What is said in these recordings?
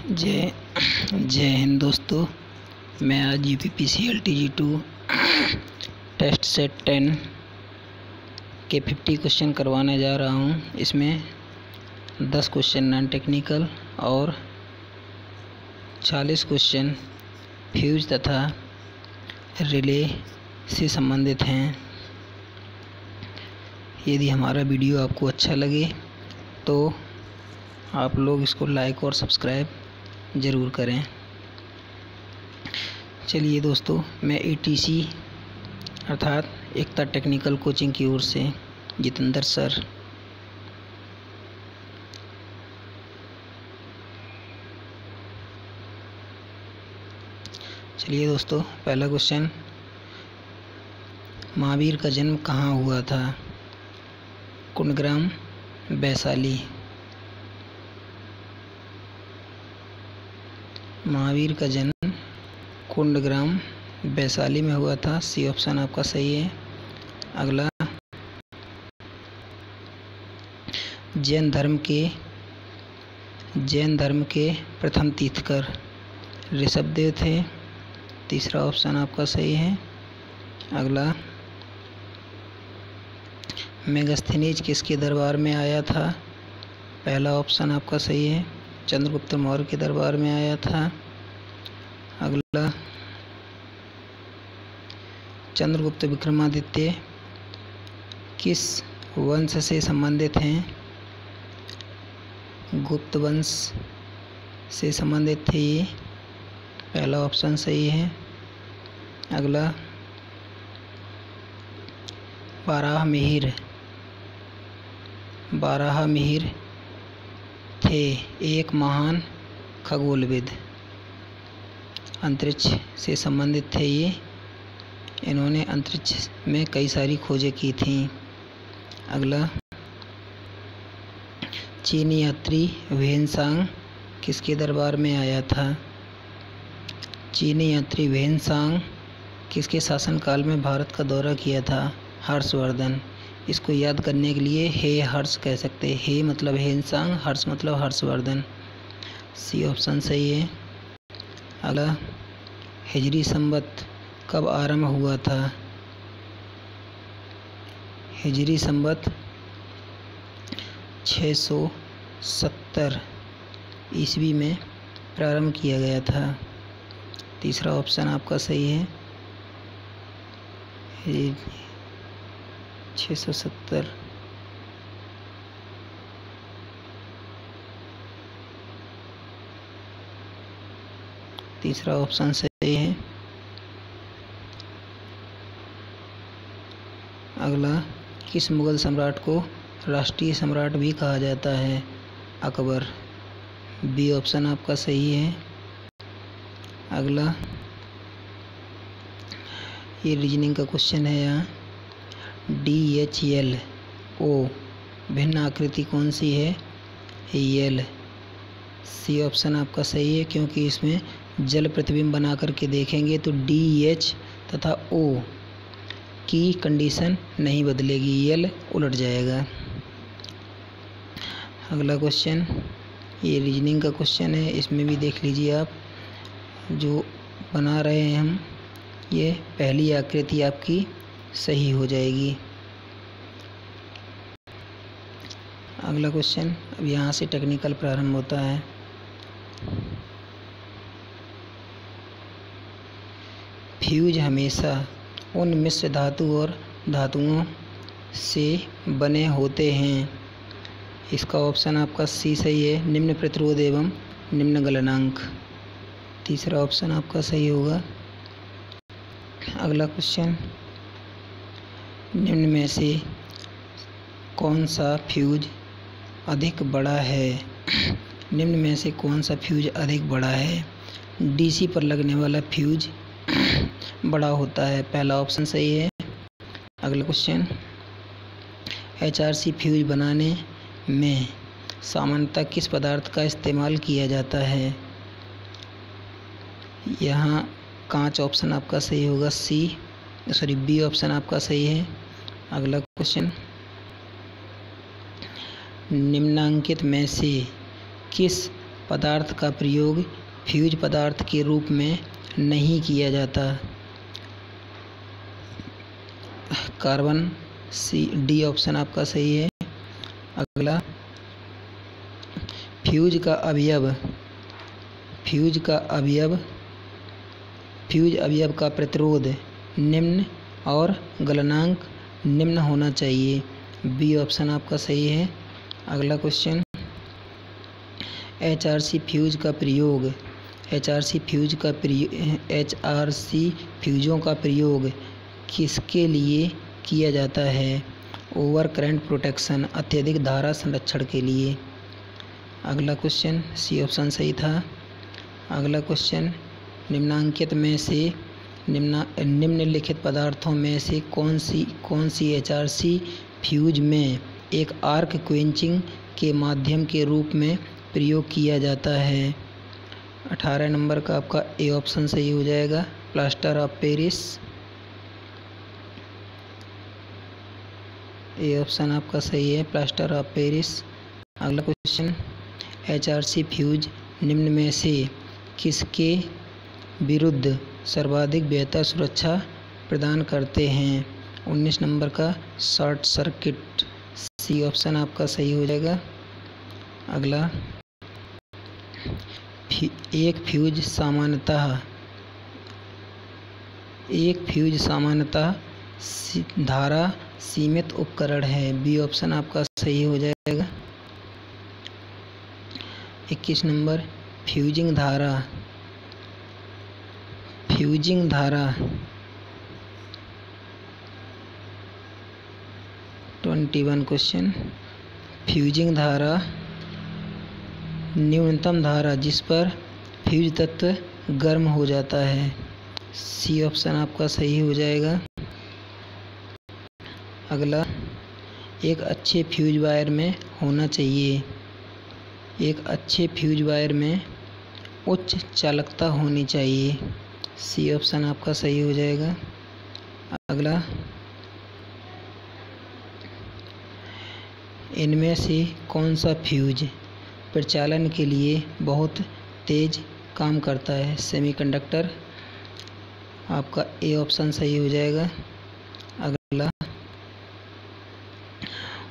जय जय हिंद दोस्तों। मैं आज UPPCL TG2 टेस्ट सेट 10 के 50 क्वेश्चन करवाने जा रहा हूं। इसमें 10 क्वेश्चन नॉन टेक्निकल और 40 क्वेश्चन फ्यूज तथा रिले से संबंधित हैं। यदि हमारा वीडियो आपको अच्छा लगे तो आप लोग इसको लाइक और सब्सक्राइब ज़रूर करें। चलिए दोस्तों, मैं ATC अर्थात एकता टेक्निकल कोचिंग की ओर से जितेंद्र सर चलिए दोस्तों, पहला क्वेश्चन, महावीर का जन्म कहाँ हुआ था? कुंडग्राम, वैशाली। महावीर का जन्म कुंडग्राम, वैशाली में हुआ था। सी ऑप्शन आपका सही है। अगला, जैन धर्म के प्रथम तीर्थकर ऋषभदेव थे। तीसरा ऑप्शन आपका सही है। अगला, मेगस्थनीज किसके दरबार में आया था? पहला ऑप्शन आपका सही है, चंद्रगुप्त मौर्य के दरबार में आया था। अगला, चंद्रगुप्त विक्रमादित्य किस वंश से संबंधित हैं? गुप्त वंश से संबंधित थे ये। पहला ऑप्शन सही है। अगला, बारहमिहिर थे एक महान खगोलविद, अंतरिक्ष से संबंधित थे ये। इन्होंने अंतरिक्ष में कई सारी खोजें की थीं। अगला, चीनी यात्री वेनसांग किसके दरबार में आया था? चीनी यात्री वेनसांग किसके शासनकाल में भारत का दौरा किया था? हर्षवर्धन। इसको याद करने के लिए हे हर्ष कह सकते हैं। हे मतलब वेनसांग, हर्ष मतलब हर्षवर्धन। सी ऑप्शन सही है। अगला, हिजरी संवत कब आरंभ हुआ था? हिजरी संवत 670 ईस्वी में प्रारंभ किया गया था। तीसरा ऑप्शन आपका सही है, 670। तीसरा ऑप्शन सही है। अगला, किस मुगल सम्राट को राष्ट्रीय सम्राट भी कहा जाता है? अकबर। बी ऑप्शन आपका सही है। अगला, ये रीजनिंग का क्वेश्चन है। यहाँ DHLO भिन्न आकृति कौन सी है? L। सी ऑप्शन आपका सही है, क्योंकि इसमें जल प्रतिबिंब बना करके देखेंगे तो DH तथा O की कंडीशन नहीं बदलेगी, L उलट जाएगा। अगला क्वेश्चन, ये रीजनिंग का क्वेश्चन है। इसमें भी देख लीजिए आप, जो बना रहे हैं हम, ये पहली आकृति आपकी सही हो जाएगी। अगला क्वेश्चन, अब यहाँ से टेक्निकल प्रारंभ होता है। फ्यूज हमेशा उन मिश्र धातु और धातुओं से बने होते हैं। इसका ऑप्शन आपका सी सही है, निम्न प्रतिरोध एवं निम्न गलनांक। तीसरा ऑप्शन आपका सही होगा। अगला क्वेश्चन, निम्न में से कौन सा फ्यूज अधिक बड़ा है? निम्न में से कौन सा फ्यूज अधिक बड़ा है? DC पर लगने वाला फ्यूज बड़ा होता है। पहला ऑप्शन सही है। अगला क्वेश्चन, HRC फ्यूज बनाने में सामान्यतः किस पदार्थ का इस्तेमाल किया जाता है? यहाँ कांच ऑप्शन आपका सही होगा। बी ऑप्शन आपका सही है। अगला क्वेश्चन, निम्नांकित में से किस पदार्थ का प्रयोग फ्यूज पदार्थ के रूप में नहीं किया जाता। कार्बन, डी ऑप्शन आपका सही है। अगला, फ्यूज अवयव का प्रतिरोध निम्न और गलनांक निम्न होना चाहिए। बी ऑप्शन आपका सही है। अगला क्वेश्चन, HRC फ्यूज फ्यूजों का प्रयोग किसके लिए किया जाता है? ओवर करंट प्रोटेक्शन, अत्यधिक धारा संरक्षण के लिए। अगला क्वेश्चन, सी ऑप्शन सही था। अगला क्वेश्चन, निम्नलिखित में से निम्नलिखित पदार्थों में से कौन सी HRC फ्यूज में एक आर्क क्वेंचिंग के माध्यम के रूप में प्रयोग किया जाता है? 18 नंबर का आपका ए ऑप्शन सही हो जाएगा, plaster of Paris. A option आपका सही है, प्लास्टर ऑफ पेरिस। अगला क्वेश्चन, HRC फ्यूज निम्न में से किसके विरुद्ध सर्वाधिक बेहतर सुरक्षा प्रदान करते हैं? 19 नंबर का शॉर्ट सर्किट। सी ऑप्शन आपका सही हो जाएगा। अगला, एक फ्यूज सामान्यतः धारा सीमित उपकरण है। बी ऑप्शन आपका सही हो जाएगा। 21 नंबर, फ्यूजिंग धारा 21 क्वेश्चन, फ्यूजिंग धारा न्यूनतम धारा जिस पर फ्यूज तत्व गर्म हो जाता है। सी ऑप्शन आपका सही हो जाएगा। अगला, एक अच्छे फ्यूज वायर में उच्च चालकता होनी चाहिए। सी ऑप्शन आपका सही हो जाएगा। अगला, इनमें से कौन सा फ्यूज प्रचालन के लिए बहुत तेज काम करता है? सेमीकंडक्टर। आपका ए ऑप्शन सही हो जाएगा। अगला,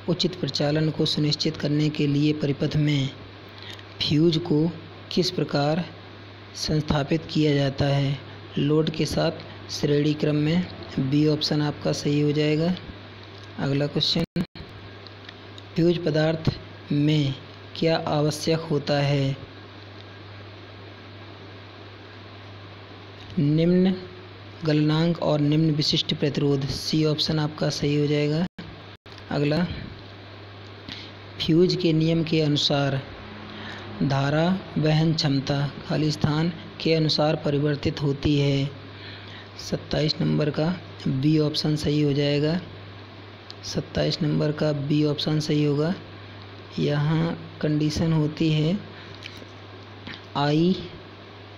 उचित प्रचालन को सुनिश्चित करने के लिए परिपथ में फ्यूज को किस प्रकार संस्थापित किया जाता है? लोड के साथ श्रेणी क्रम में। बी ऑप्शन आपका सही हो जाएगा। अगला क्वेश्चन, फ्यूज पदार्थ में क्या आवश्यक होता है? निम्न गलनांक और निम्न विशिष्ट प्रतिरोध। सी ऑप्शन आपका सही हो जाएगा। अगला, फ्यूज के नियम के अनुसार धारा वहन क्षमता खाली स्थान के अनुसार परिवर्तित होती है। 27 नंबर का बी ऑप्शन सही हो जाएगा। 27 नंबर का बी ऑप्शन सही होगा। यहाँ कंडीशन होती है I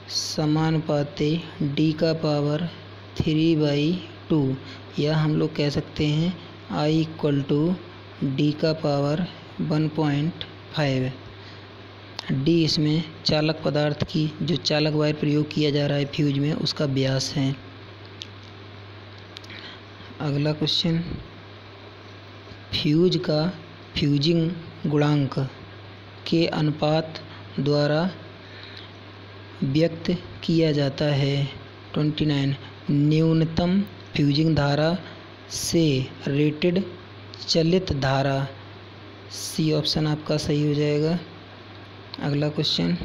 समानुपाते D का पावर 3/2, या हम लोग कह सकते हैं I = D का पावर 1.5। डी इसमें चालक पदार्थ की जो चालक वायर प्रयोग किया जा रहा है फ्यूज में उसका व्यास है। अगला क्वेश्चन, फ्यूज का फ्यूजिंग गुणांक के अनुपात द्वारा व्यक्त किया जाता है। 29, न्यूनतम फ्यूजिंग धारा से रेटेड चलित धारा। सी ऑप्शन आपका सही हो जाएगा। अगला क्वेश्चन,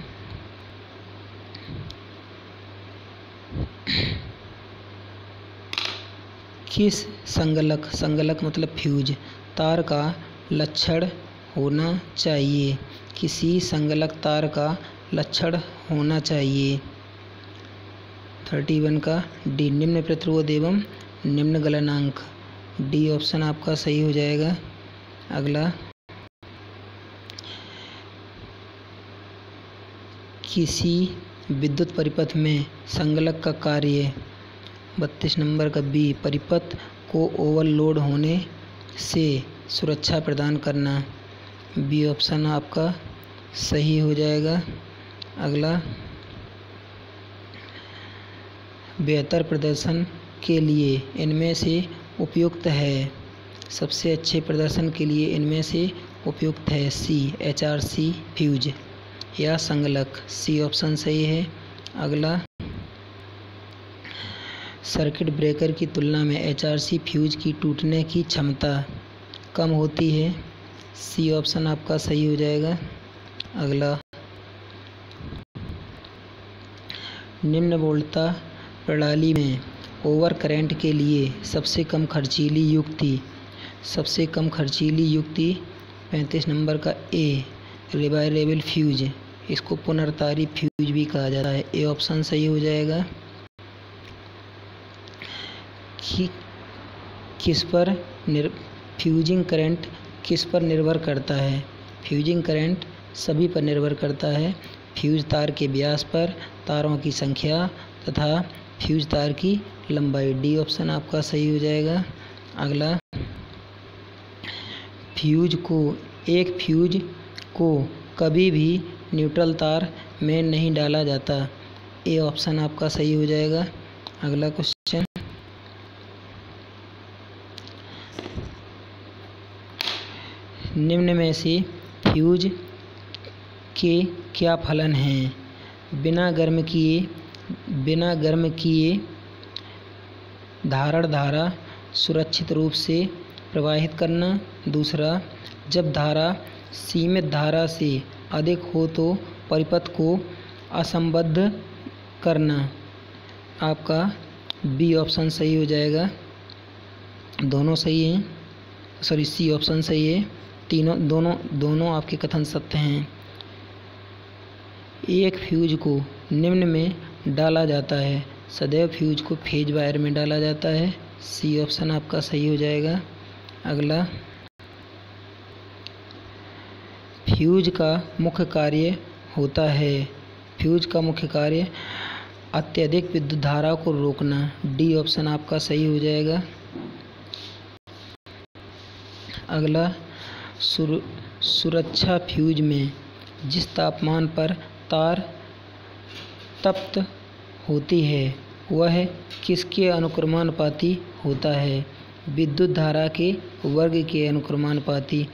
किस संगलक मतलब फ्यूज तार का लक्षण होना चाहिए? किसी संगलक तार का लक्षण होना चाहिए। 31 का डी, निम्न प्रतिरोध एवं निम्न गलनांक। डी ऑप्शन आपका सही हो जाएगा। अगला, किसी विद्युत परिपथ में संगलक का कार्य। 32 नंबर का बी, परिपथ को ओवरलोड होने से सुरक्षा प्रदान करना। बी ऑप्शन आपका सही हो जाएगा। अगला, बेहतर प्रदर्शन के लिए इनमें से उपयुक्त है। सबसे अच्छे प्रदर्शन के लिए इनमें से उपयुक्त है सी, HRC फ्यूज या संगलक। सी ऑप्शन सही है। अगला, सर्किट ब्रेकर की तुलना में HRC फ्यूज की टूटने की क्षमता कम होती है। सी ऑप्शन आपका सही हो जाएगा। अगला, निम्न वोल्टता प्रणाली में ओवर करंट के लिए सबसे कम खर्चीली युक्ति 35 नंबर का ए, रिवायरेबल फ्यूज, इसको पुनर्तारी फ्यूज भी कहा जाता है। ए ऑप्शन सही हो जाएगा। फ्यूजिंग करंट किस पर निर्भर करता है? फ्यूजिंग करंट सभी पर निर्भर करता है। फ्यूज तार के व्यास पर, तारों की संख्या तथा फ्यूज तार की लंबाई। डी ऑप्शन आपका सही हो जाएगा। अगला, एक फ्यूज को कभी भी न्यूट्रल तार में नहीं डाला जाता। ए ऑप्शन आपका सही हो जाएगा। अगला क्वेश्चन, निम्न में से फ्यूज के क्या फलन हैं? बिना गर्म किए धारण धारा सुरक्षित रूप से प्रवाहित करना। दूसरा, जब धारा सीमित धारा से अधिक हो तो परिपथ को असंबद्ध करना। आपका बी ऑप्शन सही हो जाएगा। दोनों सही हैं, सॉरी सी ऑप्शन सही है। दोनों आपके कथन सत्य हैं। एक फ्यूज को निम्न में डाला जाता है। सदैव फ्यूज को फेज वायर में डाला जाता है। सी ऑप्शन आपका सही हो जाएगा। अगला, फ्यूज का मुख्य कार्य होता है। फ्यूज का मुख्य कार्य अत्यधिक विद्युत धारा को रोकना। डी ऑप्शन आपका सही हो जाएगा। अगला, सुरक्षा फ्यूज में जिस तापमान पर तार तप्त होती है वह किसके अनुक्रमानुपाती होता है? विद्युत धारा के वर्ग के अनुक्रमानुपाती,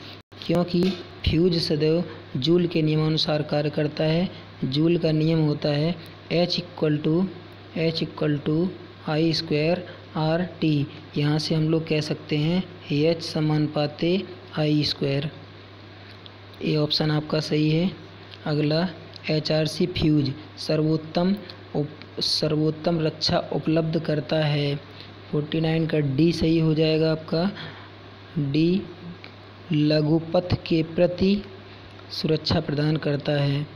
क्योंकि फ्यूज सदैव जूल के नियमानुसार कार्य करता है। जूल का नियम होता है H=I²RT। यहाँ से हम लोग कह सकते हैं H समानुपाते I²। ए ऑप्शन आपका सही है। अगला, HRC फ्यूज सर्वोत्तम रक्षा उपलब्ध करता है। 49 का डी सही हो जाएगा आपका। डी, लघुपथ के प्रति सुरक्षा प्रदान करता है।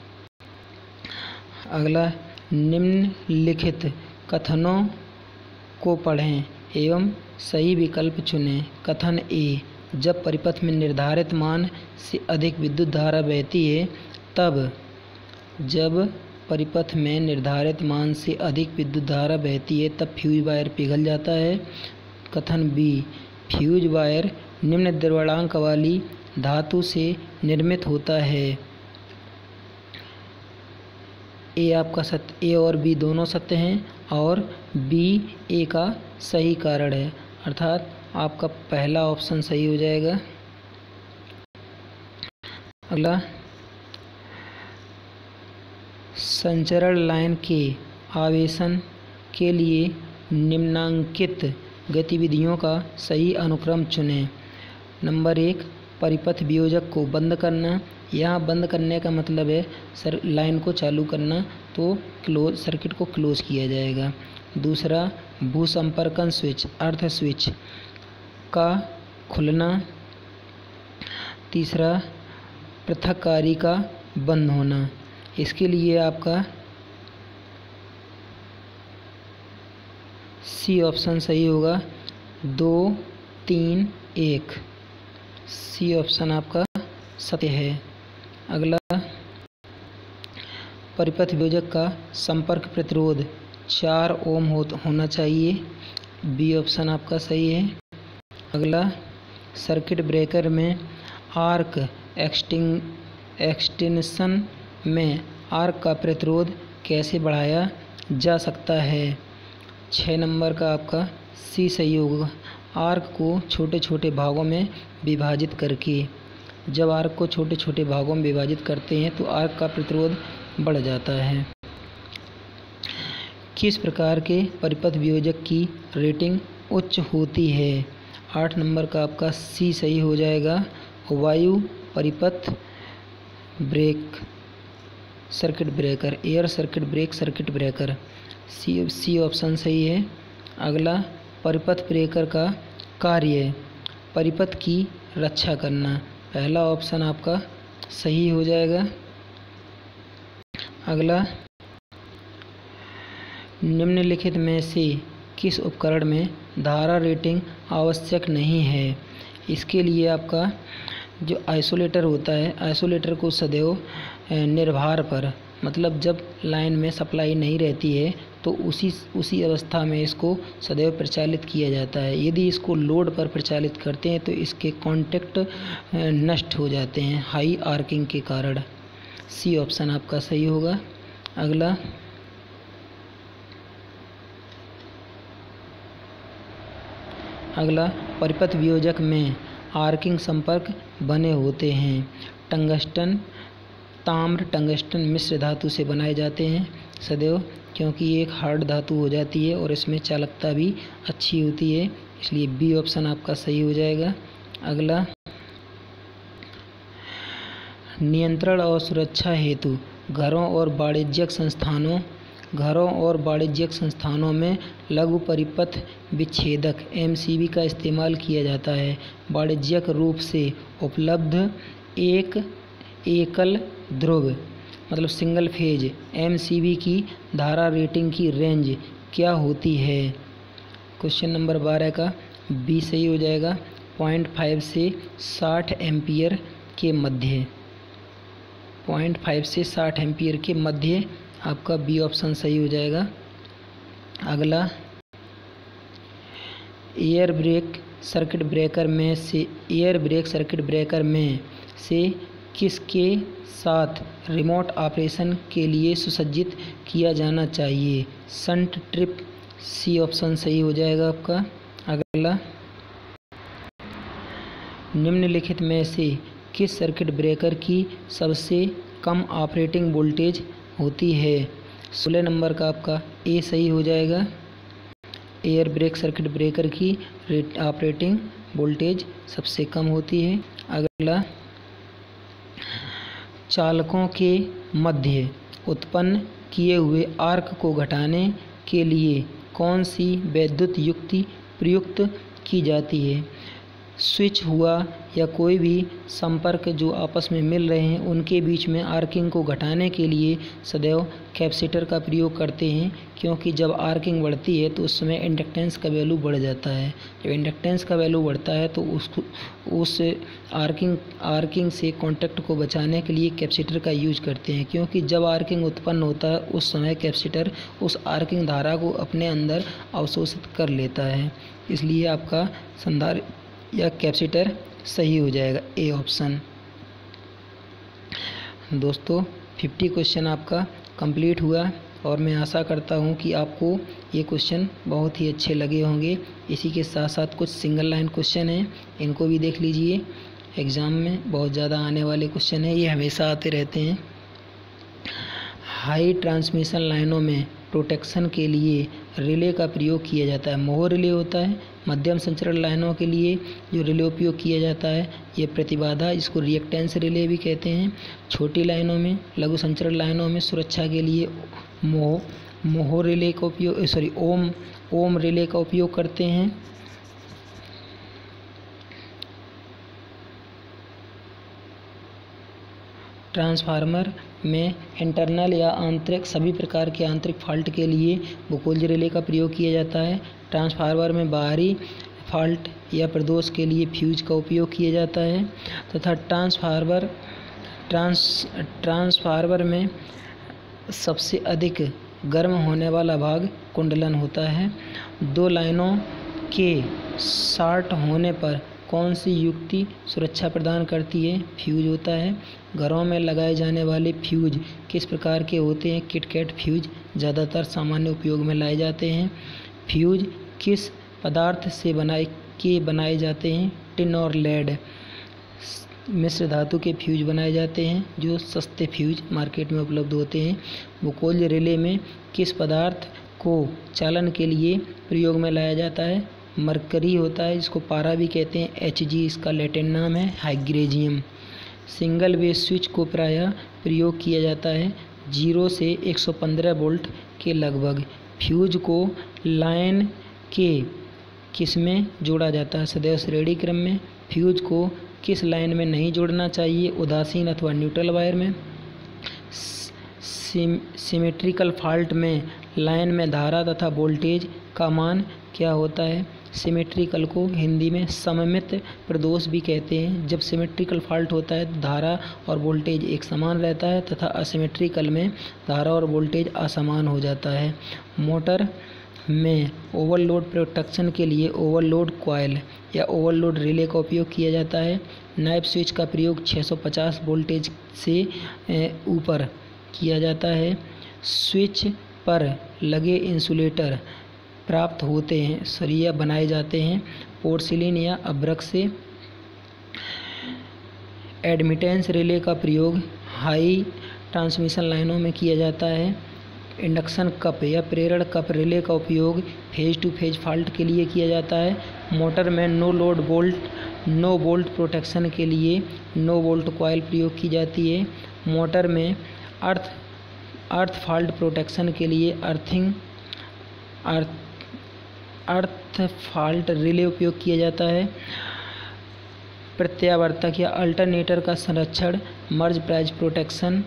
अगला, निम्नलिखित कथनों को पढ़ें एवं सही विकल्प चुनें। कथन ए, जब परिपथ में निर्धारित मान से अधिक विद्युत धारा बहती है तब फ्यूज वायर पिघल जाता है। कथन बी, फ्यूज वायर निम्न द्रव्यमापक वाली धातु से निर्मित होता है। ए आपका सत्य, ए और बी दोनों सत्य हैं और बी ए का सही कारण है, अर्थात आपका पहला ऑप्शन सही हो जाएगा। अगला, संचरण लाइन के आवेशन के लिए निम्नांकित गतिविधियों का सही अनुक्रम चुनें। नंबर 1, परिपथ वियोजक को बंद करना। यहाँ बंद करने का मतलब है लाइन को चालू करना, तो सर्किट को क्लोज किया जाएगा। दूसरा, भूसंपर्कन स्विच अर्थ स्विच का खुलना। तीसरा, पृथककारी का बंद होना। इसके लिए आपका सी ऑप्शन सही होगा। 2, 3, 1 सी ऑप्शन आपका सत्य है। अगला, परिपथ वियोजक का संपर्क प्रतिरोध 4 ओम होना चाहिए। बी ऑप्शन आपका सही है। अगला, सर्किट ब्रेकर में आर्क एक्सटेंशन में आर्क का प्रतिरोध कैसे बढ़ाया जा सकता है? 6 नंबर का आपका सी सही होगा। आर्क को छोटे छोटे भागों में विभाजित करके। जब आर्क को छोटे छोटे भागों में विभाजित करते हैं तो आर्क का प्रतिरोध बढ़ जाता है। किस प्रकार के परिपथ वियोजक की रेटिंग उच्च होती है? 8 नंबर का आपका सी सही हो जाएगा। वायु परिपथ break circuit breaker, air circuit break circuit breaker, C option सही है। अगला, परिपथ ब्रेकर का कार्य परिपथ की रक्षा करना, पहला ऑप्शन आपका सही हो जाएगा। अगला, निम्नलिखित में से किस उपकरण में धारा रेटिंग आवश्यक नहीं है? इसके लिए आपका जो आइसोलेटर होता है, आइसोलेटर को सदैव निर्भार पर, मतलब जब लाइन में सप्लाई नहीं रहती है तो उसी अवस्था में इसको सदैव प्रचालित किया जाता है। यदि इसको लोड पर प्रचालित करते हैं तो इसके कॉन्टैक्ट नष्ट हो जाते हैं हाई आर्किंग के कारण। सी ऑप्शन आपका सही होगा। अगला, परिपथ वियोजक में आर्किंग संपर्क बने होते हैं। टंगस्टन, ताम्र टंगस्टन मिश्र धातु से बनाए जाते हैं सदैव, क्योंकि ये एक हार्ड धातु हो जाती है और इसमें चालकता भी अच्छी होती है, इसलिए बी ऑप्शन आपका सही हो जाएगा। अगला, नियंत्रण और सुरक्षा हेतु घरों और वाणिज्यिक संस्थानों में लघु परिपथ विच्छेदक एमसीबी का इस्तेमाल किया जाता है। वाणिज्यिक रूप से उपलब्ध एक एकल ध्रुव मतलब सिंगल फेज एमसीबी की धारा रेटिंग की रेंज क्या होती है? क्वेश्चन नंबर 12 का बी सही हो जाएगा। 0.5 से 60 एम्पियर के मध्य, 0.5 से 60 एम्पियर के मध्य आपका बी ऑप्शन सही हो जाएगा। अगला, एयर ब्रेक सर्किट ब्रेकर में से किसके साथ रिमोट ऑपरेशन के लिए सुसज्जित किया जाना चाहिए? शंट ट्रिप, सी ऑप्शन सही हो जाएगा आपका। अगला, निम्नलिखित में से किस सर्किट ब्रेकर की सबसे कम ऑपरेटिंग वोल्टेज होती है? 16 नंबर का आपका ए सही हो जाएगा। एयर ब्रेक सर्किट ब्रेकर की ऑपरेटिंग वोल्टेज सबसे कम होती है। अगला, चालकों के मध्य उत्पन्न किए हुए आर्क को घटाने के लिए कौन सी वैद्युत युक्ति प्रयुक्त की जाती है? स्विच हुआ या कोई भी संपर्क जो आपस में मिल रहे हैं उनके बीच में आर्किंग को घटाने के लिए सदैव कैपेसिटर का प्रयोग करते हैं, क्योंकि जब आर्किंग बढ़ती है तो उस समय इंडक्टेंस का वैल्यू बढ़ जाता है। जब इंडक्टेंस का वैल्यू बढ़ता है तो उस आर्किंग से कॉन्टैक्ट को बचाने के लिए कैपेसिटर का यूज करते हैं, क्योंकि जब आर्किंग उत्पन्न होता है उस समय कैपेसिटर उस आर्किंग धारा को अपने अंदर अवशोषित कर लेता है, इसलिए आपका संधारित्र या कैपेसिटर सही हो जाएगा, ए ऑप्शन। दोस्तों 50 क्वेश्चन आपका कंप्लीट हुआ और मैं आशा करता हूँ कि आपको ये क्वेश्चन बहुत ही अच्छे लगे होंगे। इसी के साथ साथ कुछ सिंगल लाइन क्वेश्चन हैं, इनको भी देख लीजिए। एग्ज़ाम में बहुत ज़्यादा आने वाले क्वेश्चन हैं, ये हमेशा आते रहते हैं। हाई ट्रांसमिशन लाइनों में प्रोटेक्शन के लिए रिले का प्रयोग किया जाता है। मोह रिले होता है। मध्यम संचरण लाइनों के लिए जो रिले उपयोग किया जाता है ये प्रतिबाधा, इसको रिएक्टेंस रिले भी कहते हैं। छोटी लाइनों में, लघु संचरण लाइनों में सुरक्षा के लिए ओम रिले का उपयोग करते हैं। ट्रांसफार्मर में इंटरनल या आंतरिक सभी प्रकार के आंतरिक फॉल्ट के लिए बुकोल्ज रिले का प्रयोग किया जाता है। ट्रांसफार्मर में बाहरी फॉल्ट या प्रदोष के लिए फ्यूज का उपयोग किया जाता है तथा ट्रांसफार्मर में सबसे अधिक गर्म होने वाला भाग कुंडलन होता है। दो लाइनों के शॉर्ट होने पर कौन सी युक्ति सुरक्षा प्रदान करती है? फ्यूज होता है। घरों में लगाए जाने वाले फ्यूज किस प्रकार के होते हैं? किटकैट फ्यूज ज़्यादातर सामान्य उपयोग में लाए जाते हैं। फ्यूज किस पदार्थ से बनाए जाते हैं? टिन और लेड मिश्र धातु के फ्यूज बनाए जाते हैं, जो सस्ते फ्यूज मार्केट में उपलब्ध होते हैं। बुकोल रिले में किस पदार्थ को चालन के लिए प्रयोग में लाया जाता है? मरकरी होता है, जिसको पारा भी कहते हैं। Hg इसका लैटिन नाम है। हाइग्रेजियम। सिंगल वे स्विच को प्रायः प्रयोग किया जाता है 0 से 115 वोल्ट के लगभग। फ्यूज को लाइन के किस में जोड़ा जाता है? सदैव श्रेणी क्रम में। फ्यूज को किस लाइन में नहीं जोड़ना चाहिए? उदासीन अथवा न्यूट्रल वायर में। सिमेट्रिकल फॉल्ट में लाइन में धारा तथा वोल्टेज का मान क्या होता है? सिमेट्रिकल को हिंदी में सममित प्रदोष भी कहते हैं। जब सिमेट्रिकल फॉल्ट होता है तो धारा और वोल्टेज एक समान रहता है तथा असिमेट्रिकल में धारा और वोल्टेज असमान हो जाता है। मोटर में ओवरलोड प्रोटेक्शन के लिए ओवरलोड कॉइल या ओवरलोड रिले का उपयोग किया जाता है। नाइफ स्विच का प्रयोग 650 वोल्टेज से ऊपर किया जाता है। स्विच पर लगे इंसुलेटर प्राप्त होते हैं, सरिया बनाए जाते हैं पोर्सिलिन या अभ्रक से। एडमिटेंस रिले का प्रयोग हाई ट्रांसमिशन लाइनों में किया जाता है। इंडक्शन कप या प्रेरण कप रिले का उपयोग फेज टू फेज फॉल्ट के लिए किया जाता है। मोटर में नो बोल्ट प्रोटेक्शन के लिए नो बोल्ट कॉइल प्रयोग की जाती है। मोटर में अर्थ फॉल्ट प्रोटेक्शन के लिए अर्थ फॉल्ट रिले उपयोग किया जाता है। प्रत्यावर्तक या अल्टरनेटर का संरक्षण मर्ज प्राइज प्रोटेक्शन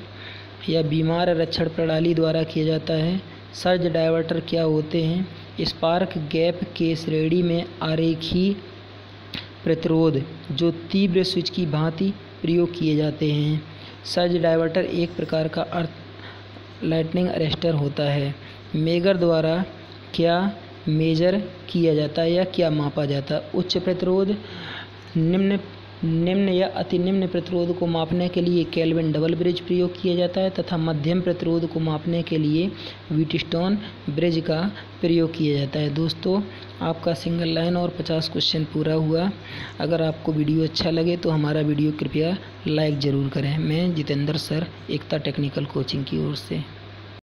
या बीमार रक्षण प्रणाली द्वारा किया जाता है। सर्ज डायवर्टर क्या होते हैं? स्पार्क गैप के श्रेणी में आरेखीय प्रतिरोध जो तीव्र स्विच की भांति प्रयोग किए जाते हैं। सर्ज डायवर्टर एक प्रकार का लाइटनिंग अरेस्टर होता है। मेगर द्वारा क्या मेजर किया जाता है या क्या मापा जाता है? उच्च प्रतिरोध, निम्न या अति निम्न प्रतिरोध को मापने के लिए केल्विन डबल ब्रिज प्रयोग किया जाता है तथा मध्यम प्रतिरोध को मापने के लिए व्हीटस्टोन ब्रिज का प्रयोग किया जाता है। दोस्तों, आपका सिंगल लाइन और 50 क्वेश्चन पूरा हुआ। अगर आपको वीडियो अच्छा लगे तो हमारा वीडियो कृपया लाइक ज़रूर करें। मैं जितेंद्र सर, एकता टेक्निकल कोचिंग की ओर से।